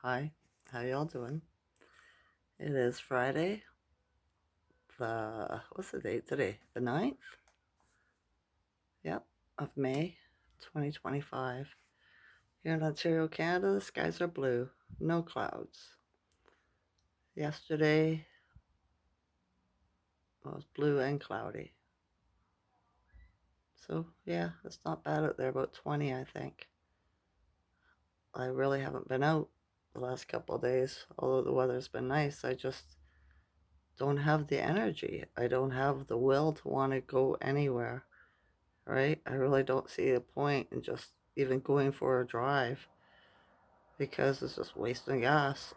Hi, how y'all doing? It is Friday, what's the date today? The 9th? Yep, of May, 2025. Here in Ontario, Canada, the skies are blue, no clouds. Yesterday was blue and cloudy. So, yeah, it's not bad out there, about 20, I think. I really haven't been out the last couple of days, although the weather's been nice. I just don't have the energy. I don't have the will to want to go anywhere. Right? I really don't see a point in just even going for a drive because it's just wasting gas,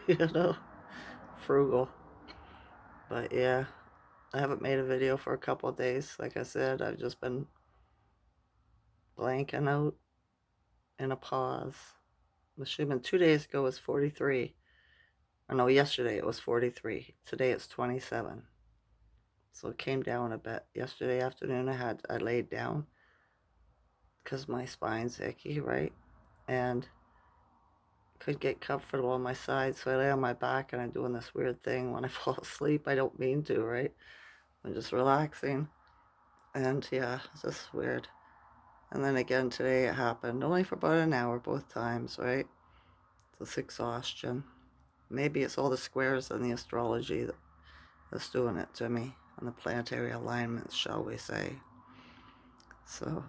you know, frugal. But yeah, I haven't made a video for a couple of days. Like I said, I've just been blanking out in a pause. The Schuman 2 days ago was 43. Or no, yesterday it was 43. Today it's 27. So it came down a bit. Yesterday afternoon I laid down because my spine's icky, right? And could get comfortable on my side, so I lay on my back and I'm doing this weird thing when I fall asleep. I don't mean to, right? I'm just relaxing. And yeah, it's just weird. And then again today it happened, only for about an hour both times, right? It's exhaustion. Maybe it's all the squares in the astrology that's doing it to me, and the planetary alignments, shall we say. So,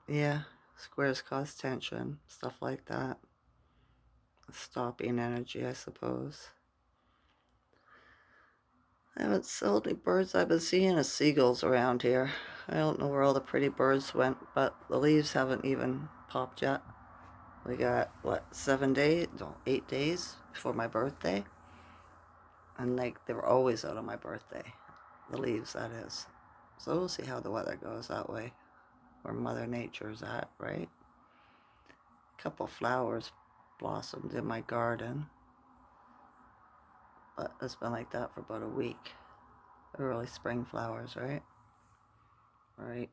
yeah, squares cause tension, stuff like that. Stopping energy, I suppose. I haven't seen any birds. I've been seeing is seagulls around here. I don't know where all the pretty birds went, but the leaves haven't even popped yet. We got, what, 7 days? No, 8 days before my birthday. And like, they were always out on my birthday. The leaves, that is. So we'll see how the weather goes that way. Where Mother Nature's at, right? A couple flowers blossomed in my garden. But it's been like that for about a week. Early spring flowers, right? Right.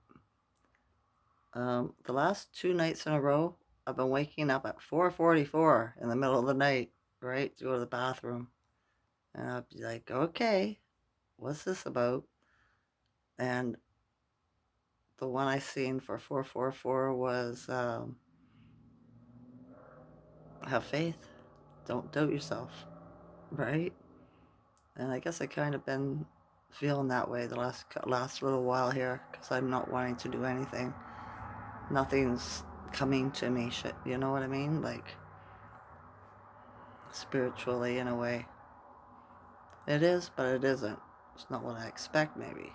The last 2 nights in a row, I've been waking up at 4:44 in the middle of the night, right, to go to the bathroom, and I'll be like, "Okay, what's this about?" And the one I seen for 4:44 was "Have faith, don't doubt yourself," right? And I guess I kind of been feeling that way the last little while here because I'm not wanting to do anything. Nothing's coming to me. Shit, you know what I mean? Like spiritually, in a way. It is, but it isn't. It's not what I expect, maybe.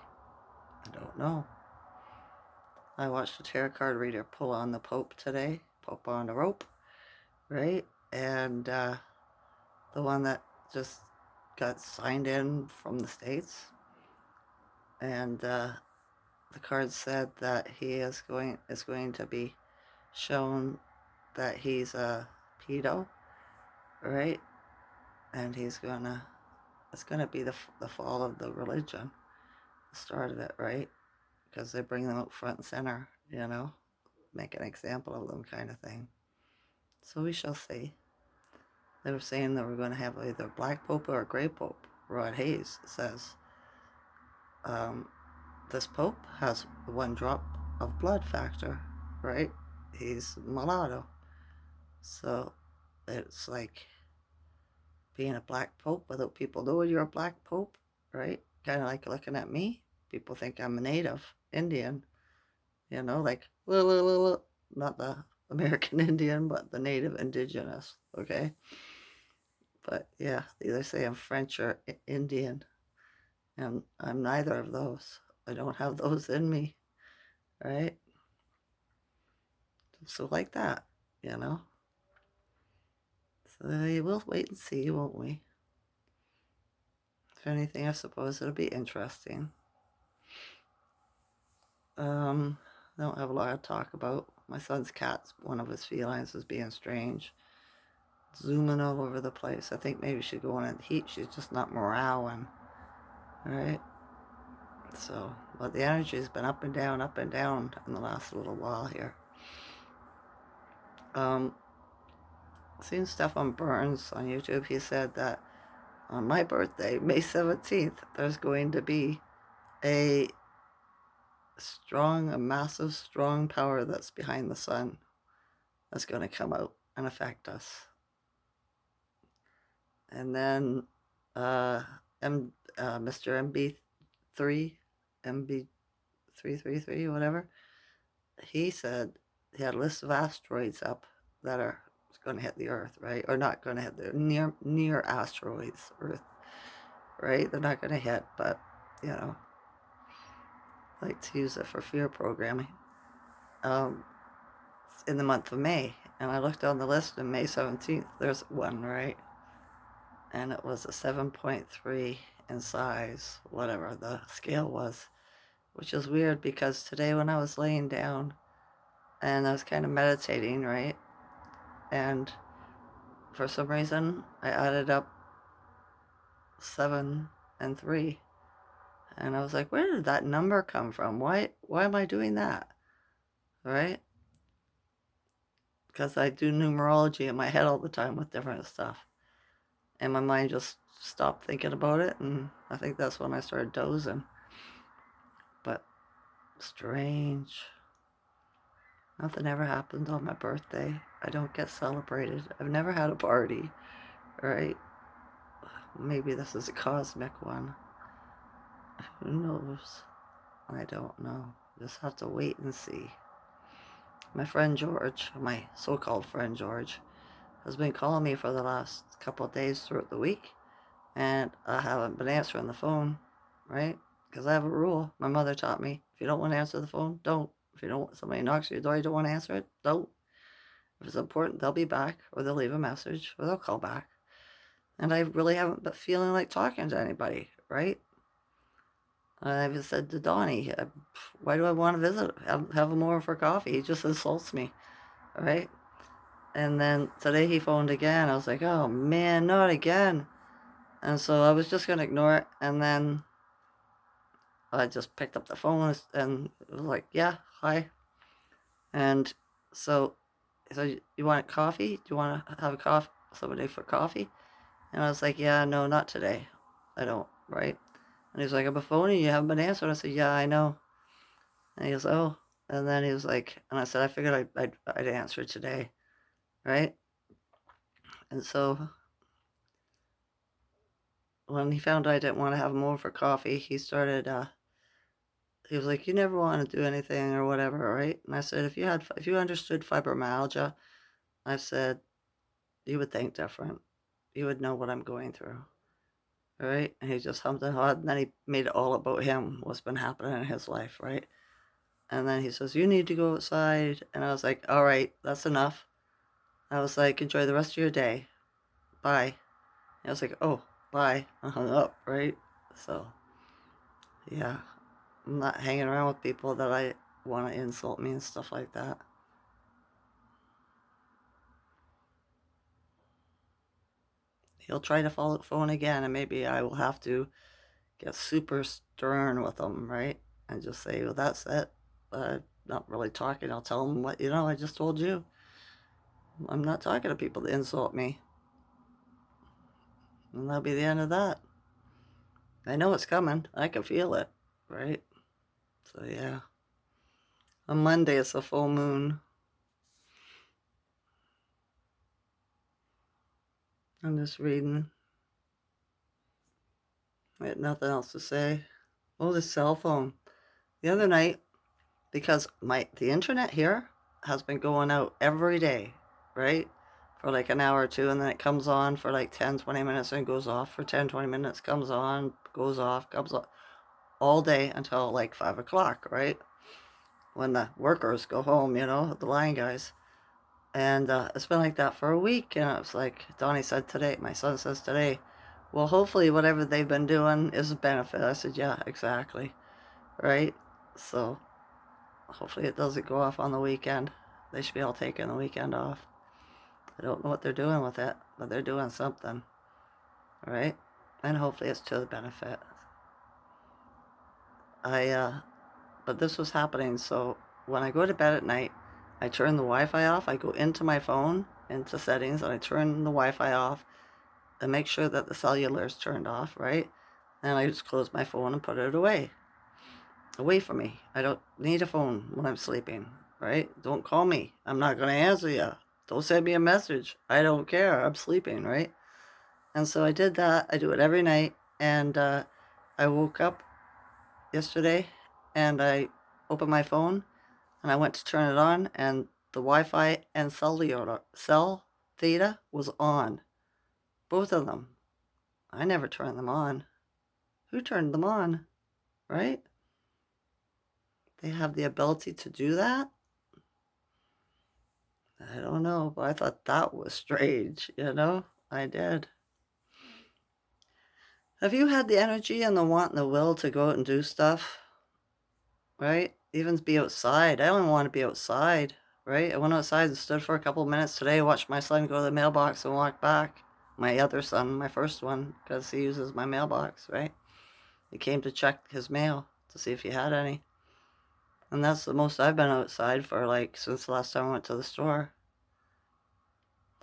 I don't know. I watched a tarot card reader pull on the Pope today, Pope on the rope, right? And the one that just got signed in from the States. And the card said that he is going to be shown that he's a pedo, right? And it's gonna be the fall of the religion, the start of it, right? Because they bring them up front and center, make an example of them kind of thing. So we shall see. They were saying that we're going to have either a black pope or a gray pope. Rod Hayes says um, this pope has 1 drop of blood factor, right? He's mulatto. So it's like being a black pope without people knowing you're a black pope, right? Kind of like looking at me. People think I'm a native Indian, like, not the American Indian, but the native indigenous, okay? But yeah, they either say I'm French or Indian, and I'm neither of those. I don't have those in me, right? So, like that, you know? So, we'll wait and see, won't we? If anything, I suppose it'll be interesting. I don't have a lot to talk about. My son's cat's one of his felines is being strange, zooming all over the place. I think maybe she'd go in the heat. She's just not morowing, right? So, but the energy's been up and down in the last little while here. Um, seen Stefan Burns on YouTube. He said that on my birthday, May 17th, there's going to be a massive, strong power that's behind the sun that's going to come out and affect us. And then Mr. MB333, whatever, he said he had a list of asteroids up that are going to hit the Earth, right? Or not going to hit the near asteroids, Earth, right? They're not going to hit, but I like to use it for fear programming. In the month of May, and I looked on the list, and May 17th, there's one, right? And it was a 7.3 in size, whatever the scale was, which is weird because today when I was laying down and I was kind of meditating, right? And for some reason, I added up 7 and 3. And I was like, where did that number come from? Why am I doing that? Right? Because I do numerology in my head all the time with different stuff. And my mind just stopped thinking about it, and I think that's when I started dozing. But strange. Nothing ever happened on my birthday. I don't get celebrated. I've never had a party, right? Maybe this is a cosmic one. Who knows? I don't know. Just have to wait and see. My friend George, my so-called friend George, has been calling me for the last couple of days throughout the week, and I haven't been answering the phone, right? Because I have a rule my mother taught me. If you don't want to answer the phone, don't. If you don't, somebody knocks at your door, you don't want to answer it, don't. If it's important, they'll be back, or they'll leave a message, or they'll call back. And I really haven't been feeling like talking to anybody, right? I've said to Donnie, why do I want to visit? Have him over for coffee. He just insults me, right? And then today he phoned again. I was like, oh man, not again. And so I was just going to ignore it. And then I just picked up the phone and it was like, yeah, hi. And so you want coffee? Do you want to have a coffee, somebody for coffee? And I was like, yeah, no, not today. I don't, right? And he was like, I'm phoning you, haven't been answering. I said, yeah, I know. And he goes, oh. And then he was like, and I said, I figured I'd answer today, right? And so when he found I didn't want to have him over for coffee, he started, he was like, you never want to do anything or whatever, right? And I said, if you understood fibromyalgia, I said, you would think different. You would know what I'm going through, right? And he just hummed and hawed, and then he made it all about him, what's been happening in his life, right? And then he says, you need to go outside. And I was like, all right, that's enough. I was like, enjoy the rest of your day. Bye. And I was like, oh, bye. I hung up, right? So, yeah, I'm not hanging around with people that I want to insult me and stuff like that. He'll try to phone again, and maybe I will have to get super stern with him, right? And just say, well, that's it. Not really talking. I'll tell him what, I just told you. I'm not talking to people that insult me. And that'll be the end of that. I know it's coming. I can feel it, right? So, yeah. On Monday, it's a full moon. I'm just reading. I had nothing else to say. Oh, the cell phone. The other night, because the internet here has been going out every day, right? For like an hour or two, and then it comes on for like 10, 20 minutes and goes off for 10, 20 minutes, comes on, goes off, comes on, all day until like 5 o'clock, right? When the workers go home, the line guys. And it's been like that for a week, and it was like Donnie said today, my son says today, well, hopefully whatever they've been doing is a benefit. I said, yeah, exactly, right? So hopefully it doesn't go off on the weekend. They should be all taking the weekend off. I don't know what they're doing with it, but they're doing something, right? And hopefully it's to the benefit. But this was happening, so when I go to bed at night, I turn the Wi-Fi off, I go into my phone, into settings and I turn the Wi-Fi off and make sure that the cellular is turned off, right? And I just close my phone and put it away from me. I don't need a phone when I'm sleeping, right? Don't call me. I'm not going to answer you. Don't send me a message. I don't care. I'm sleeping, right? And so I did that. I do it every night. And I woke up yesterday and I opened my phone and I went to turn it on and the Wi-Fi and cell data was on. Both of them. I never turned them on. Who turned them on, right? They have the ability to do that? I don't know, but I thought that was strange, I did. Have you had the energy and the want and the will to go out and do stuff, right? Even be outside. I don't want to be outside, right? I went outside and stood for a couple of minutes today, watched my son go to the mailbox and walk back. My other son, my first one, because he uses my mailbox, right? He came to check his mail to see if he had any. And that's the most I've been outside for, since the last time I went to the store.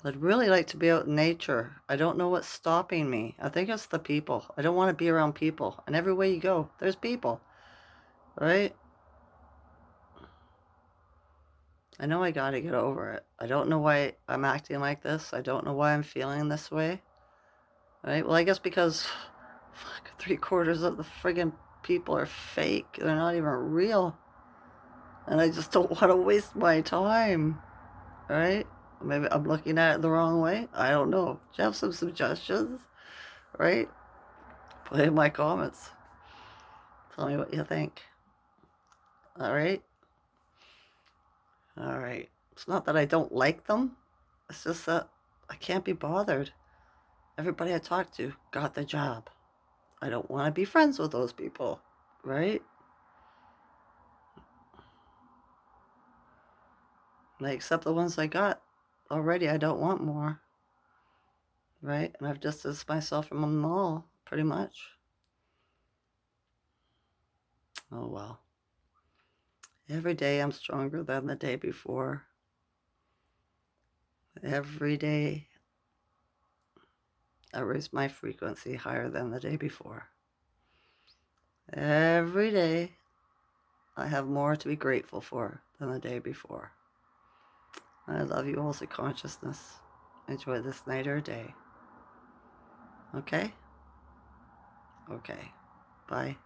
I'd really like to be out in nature. I don't know what's stopping me. I think it's the people. I don't want to be around people. And everywhere you go, there's people, right? I know I gotta get over it. I don't know why I'm acting like this. I don't know why I'm feeling this way, right? Well, I guess because, fuck, 3/4 of the friggin' people are fake. They're not even real. And I just don't want to waste my time, right? Maybe I'm looking at it the wrong way. I don't know. Do you have some suggestions, right? Put in my comments. Tell me what you think. All right? All right. It's not that I don't like them. It's just that I can't be bothered. Everybody I talk to got the job. I don't want to be friends with those people, right? And I accept the ones I got already. I don't want more, right? And I've distanced myself from them all, pretty much. Oh, well. Every day I'm stronger than the day before. Every day I raise my frequency higher than the day before. Every day I have more to be grateful for than the day before. I love you all to consciousness. Enjoy this night or day. Okay? Okay. Bye.